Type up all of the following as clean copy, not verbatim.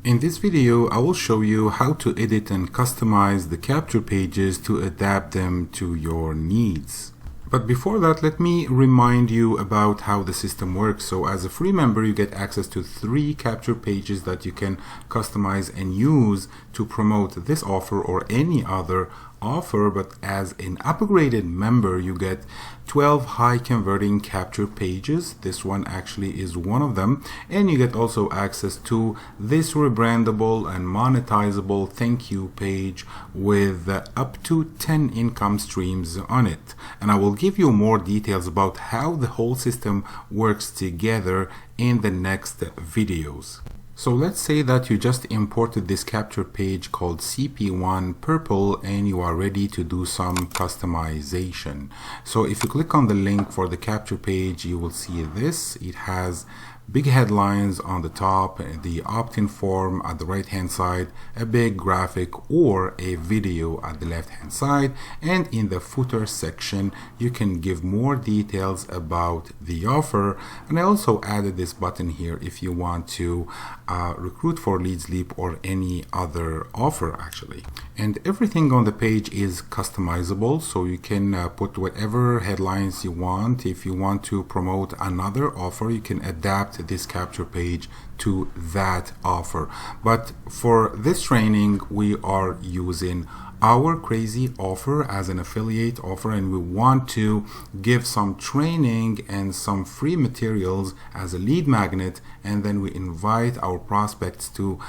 In this video, I will show you how to edit and customize the capture pages to adapt them to your needs. But before that, let me remind you about how the system works. So as a free member, you get access to 3 capture pages that you can customize and use to promote this offer or any other offer. But as an upgraded member, you get 12 high converting capture pages. This one actually is one of them. And you get also access to this rebrandable and monetizable thank you page with up to 10 income streams on it. And I will give you more details about how the whole system works together in the next videos. So let's say that you just imported this capture page called CP1 Purple and you are ready to do some customization. So if you click on the link for the capture page, you will see this. It has big headlines on the top, the opt-in form at the right hand side, a big graphic or a video at the left hand side, and in the footer section you can give more details about the offer. And I also added this button here if you want to recruit for LeadsLeap or any other offer actually. And everything on the page is customizable, so you can put whatever headlines you want. If you want to promote another offer, you can adapt this capture page to that offer. But for this training, we are using our crazy offer as an affiliate offer, and we want to give some training and some free materials as a lead magnet, and then we invite our prospects to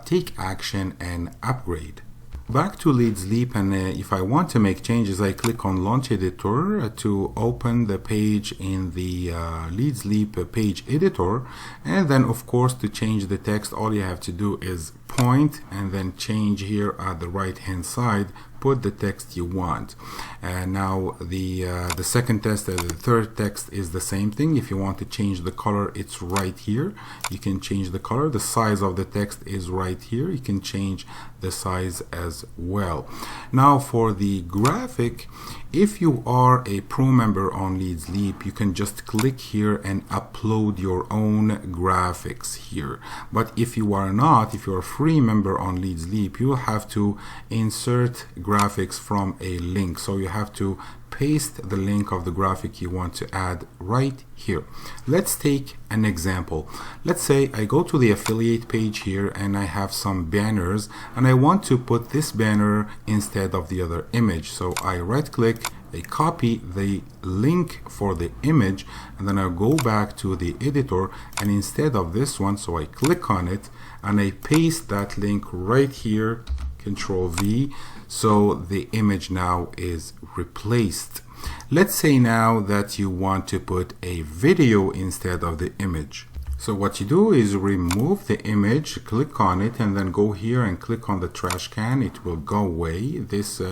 take action and upgrade. Back to LeadsLeap, and if I want to make changes, I click on Launch Editor to open the page in the LeadsLeap page editor. And then of course, to change the text, all you have to do is point and then change here at the right hand side, put the text you want. And now the second text and the third text is the same thing. If you want to change the color, it's right here. You can change the color. The size of the text is right here. You can change the size as well. Now for the graphic, if you are a pro member on LeadsLeap, you can just click here and upload your own graphics here. But if you are not, if you're a free member on LeadsLeap, you will have to insert graphics from a link. So you have to paste the link of the graphic you want to add right here. Let's take an example. Let's say I go to the affiliate page here and I have some banners and I want to put this banner instead of the other image. So I right click, I copy the link for the image, and then I go back to the editor, and instead of this one, so I click on it and I paste that link right here, Control V, so the image now is replaced. Let's say now that you want to put a video instead of the image. So what you do is remove the image, click on it, and then go here and click on the trash can. It will go away. This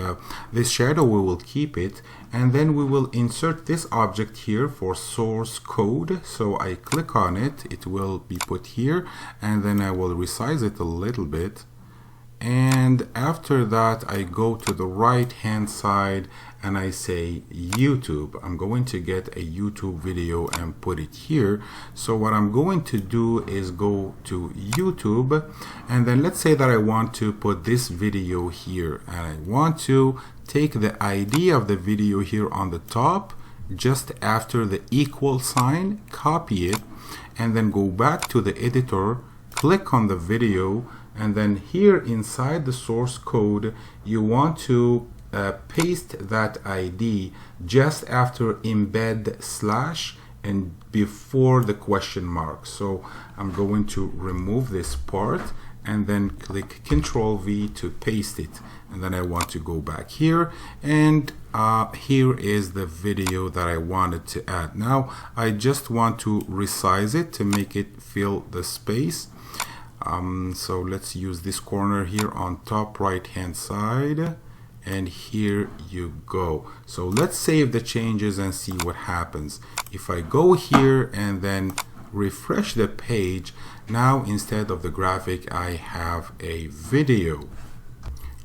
shadow, we will keep it, and then we will insert this object here for source code. So I click on it, it will be put here, and then I will resize it a little bit. And after that, I go to the right hand side and I say YouTube. I'm going to get a YouTube video and put it here. So what I'm going to do is go to YouTube, and then let's say that I want to put this video here, and I want to take the ID of the video here on the top, just after the equal sign, copy it, and then go back to the editor, click on the video, and then here inside the source code, you want to paste that ID just after embed slash and before the question mark. So I'm going to remove this part and then click Control V to paste it. And then I want to go back here, and here is the video that I wanted to add. Now I just want to resize it to make it fill the space. So let's use this corner here on top right hand side, and here you go. So let's save the changes and see what happens. If I go here and then refresh the page, now instead of the graphic I have a video.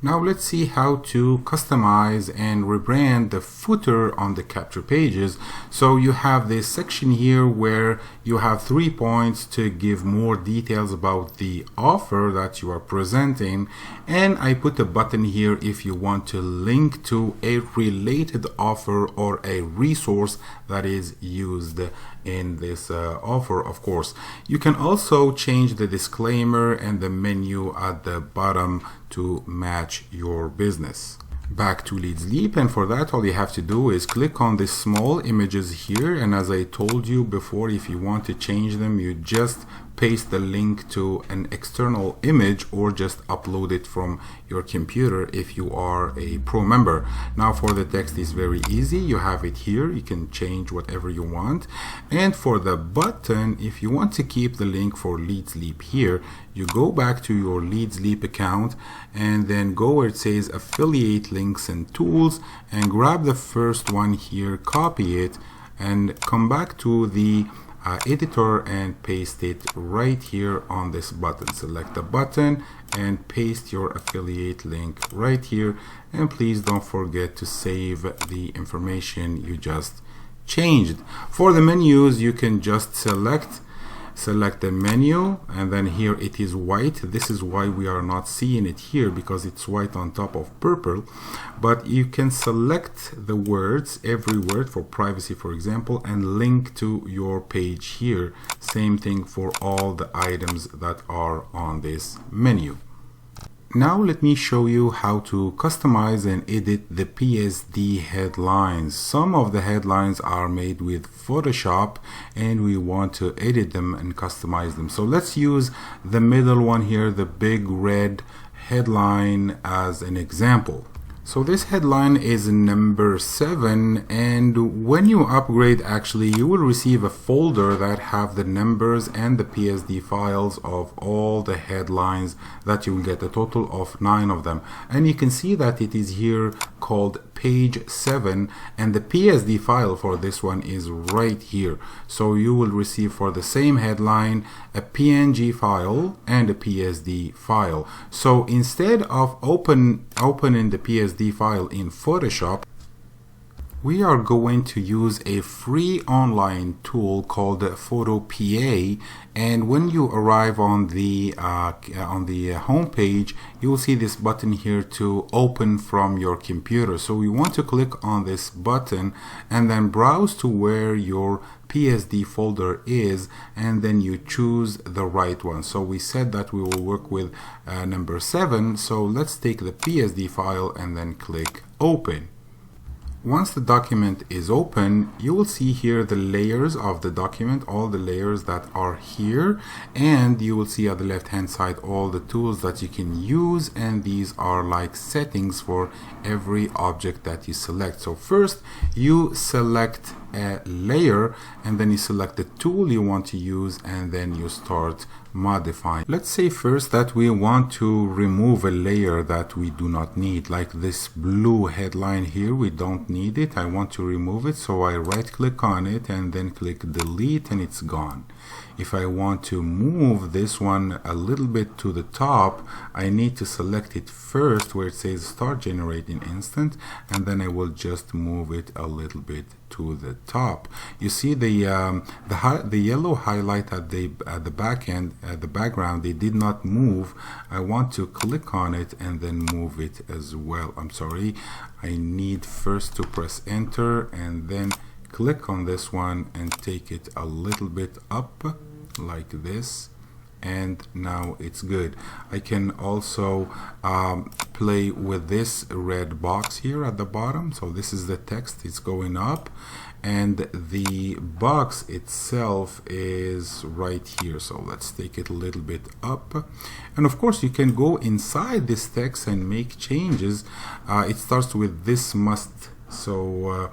Now let's see how to customize and rebrand the footer on the capture pages. So you have this section here where you have 3 points to give more details about the offer that you are presenting, and I put a button here if you want to link to a related offer or a resource that is used in this offer. Of course, you can also change the disclaimer and the menu at the bottom to match your business. Back to LeadsLeap, and for that all you have to do is click on the small images here, and as I told you before, if you want to change them, you just paste the link to an external image or just upload it from your computer if you are a pro member. Now for the text is very easy. You have it here. You can change whatever you want. And for the button, if you want to keep the link for LeadsLeap here, you go back to your LeadsLeap account and then go where it says affiliate links and tools and grab the first one here, copy it, and come back to the editor and paste it right here on this button. Select the button and paste your affiliate link right here, and please don't forget to save the information you just changed. For the menus, you can just select the menu, and then here it is white. This is why we are not seeing it here, because it's white on top of purple. But you can select the words, every word for privacy for example, and link to your page here. Same thing for all the items that are on this menu. Now let me show you how to customize and edit the PSD headlines. Some of the headlines are made with Photoshop and we want to edit them and customize them. So let's use the middle one here, the big red headline, as an example. So this headline is number 7, and when you upgrade, actually you will receive a folder that have the numbers and the PSD files of all the headlines that you will get, a total of 9 of them. And you can see that it is here called page 7, and the PSD file for this one is right here. So you will receive for the same headline a PNG file and a PSD file. So instead of opening the PSD file in Photoshop, we are going to use a free online tool called PhotoPA, and when you arrive on the home page, you will see this button here to open from your computer. So we want to click on this button and then browse to where your PSD folder is, and then you choose the right one. So we said that we will work with number 7, so let's take the PSD file and then click open. Once the document is open, you will see here the layers of the document, all the layers that are here, and you will see at the left hand side all the tools that you can use, and these are like settings for every object that you select. So first you select a layer, and then you select the tool you want to use, and then you start modifying. Let's say first that we want to remove a layer that we do not need, like this blue headline here. We don't need it. I want to remove it, so I right click on it and then click delete, and it's gone. If I want to move this one a little bit to the top, I need to select it first where it says start generating instant, and then I will just move it a little bit to the top. You see the yellow highlight at the back end, at the background, they did not move. I want to click on it and then move it as well. I'm sorry, I need first to press enter and then click on this one and take it a little bit up like this, and now it's good. I can also play with this red box here at the bottom. So this is the text, it's going up, and the box itself is right here. So let's take it a little bit up, and of course you can go inside this text and make changes. It starts with this must, so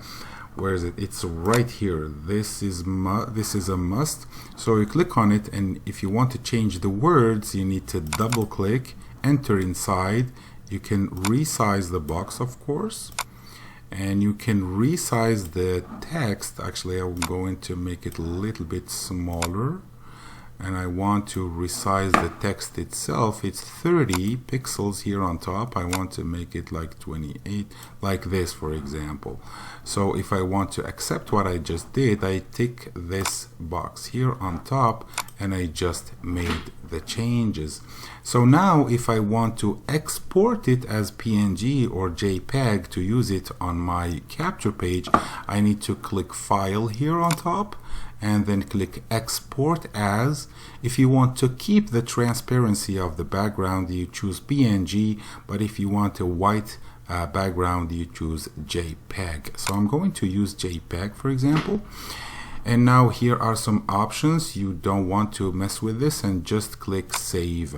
where is it? It's right here. This is a must. So you click on it, and if you want to change the words, you need to double click, enter inside. You can resize the box, of course, and you can resize the text. Actually, I'm going to make it a little bit smaller, and I want to resize the text itself, it's 30 pixels here on top. I want to make it like 28, like this, for example. So if I want to accept what I just did, I tick this box here on top and I just made the changes. So now if I want to export it as PNG or JPEG to use it on my capture page, I need to click File here on top and then click Export As. If you want to keep the transparency of the background, you choose PNG, but if you want a white background, you choose JPEG. So I'm going to use JPEG, for example. And now here are some options. You don't want to mess with this and just click Save.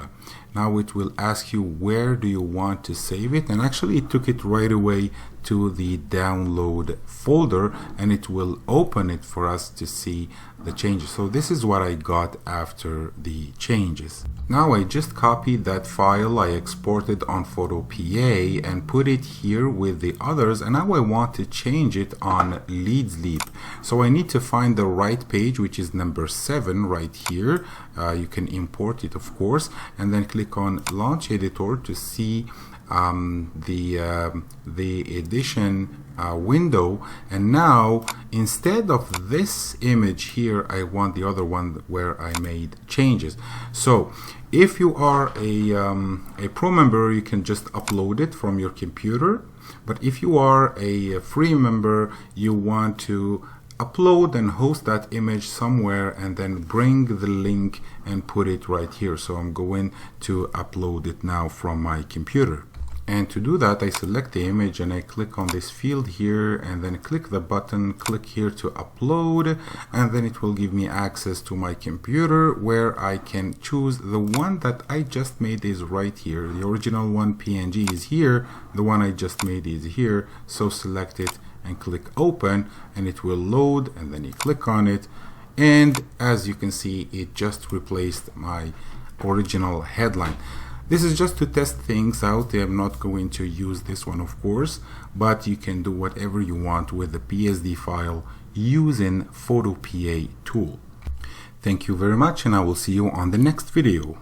Now it will ask you where do you want to save it, and actually it took it right away to the download folder, and it will open it for us to see the changes. So this is what I got after the changes. Now I just copied that file I exported on PhotoPA and put it here with the others, and now I want to change it on LeadsLeap. So I need to find the right page, which is number 7 right here. You can import it, of course, and then click on Launch Editor to see the edition window. And now instead of this image here, I want the other one where I made changes. So if you are a pro member, you can just upload it from your computer, but if you are a free member, you want to upload and host that image somewhere and then bring the link and put it right here. So I'm going to upload it now from my computer. And to do that, I select the image and I click on this field here and then click the button, click here to upload, and then it will give me access to my computer where I can choose the one that I just made is right here. The original one, PNG, is here. The one I just made is here. So select it and click open and it will load, and then you click on it, and as you can see, it just replaced my original headline. This is just to test things out. I'm not going to use this one, of course, but you can do whatever you want with the PSD file using PhotoPA tool. Thank you very much, and I will see you on the next video.